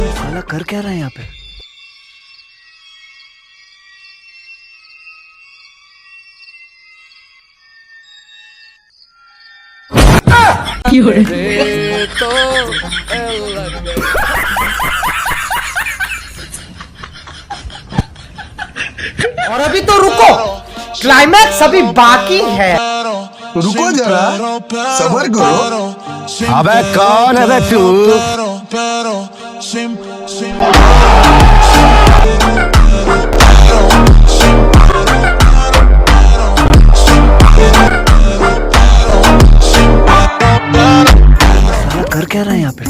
pero साला कर क्या रहा है यहाँ पे? और अभी तो रुको, क्लाइमैक्स अभी बाकी है। रुको जरा, सबर करो। अबे कौन है बे तू? साला कर क्या रहा है यहाँ पे?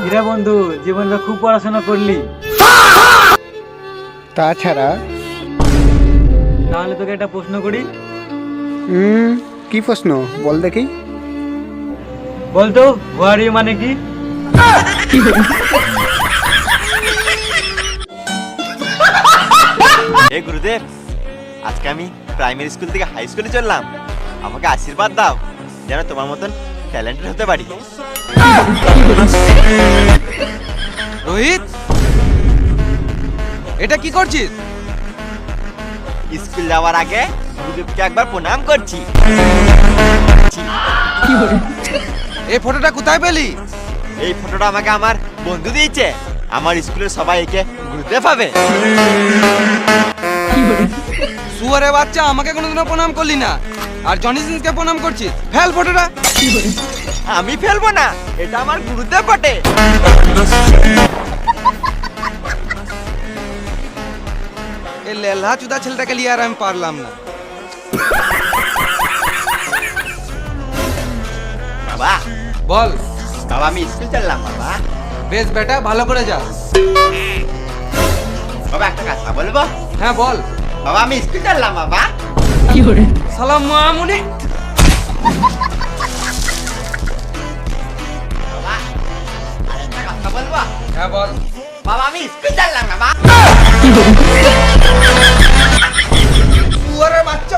কিরে বন্ধু, জীবনটা খুব পড়াশোনা করলি, তাছাড়া তাহলে তোকে একটা প্রশ্ন করি। কি প্রশ্ন বল দেখি। বলতো হোয়ারি মানে কি? এই গুরুদেব, আজকে আমি প্রাইমারি স্কুল থেকে হাই স্কুলে চললাম। আমাকে আশীর্বাদ দাও যেন তোমার মতন ট্যালেন্টেড হতে পারি। রোহিত, এটা কি করছিস? স্কুল যাওয়ার আগে গুরুদেবকে একবার প্রণাম করছি। এই ফটোটা কোথায় পেলি? এই ফটোটা আমাকে আমার বন্ধু দিয়েছে। আমার স্কুলের সবাই একে গুরুদেব ভাবে। সুয়ারে বাচ্চা, আমাকে কোনোদিনও প্রণাম করলি না, আর জনি সিন্সকে প্রণাম করছিস। ফেল ফটোটা। আমি ফেলবো না, এটা আমার গুরুদেব বটে। এই লেলহা চুদা ছেলেটাকে নিয়ে আর আমি পারলাম না। বাবা, বল। বাবা আমি স্কুল চললাম। বাবা বেশ বেটা, ভালো করে যা। বাবা একটা কথা বলবো? হ্যাঁ বল। বাবা আমি স্কুল চললাম। বাবা সালাম মামুনি। বাবা আরেকটা কথা বলবো? হ্যাঁ বল। বাবা আমি স্কুল চললাম। বাবা সুয়ারে বাচ্চা।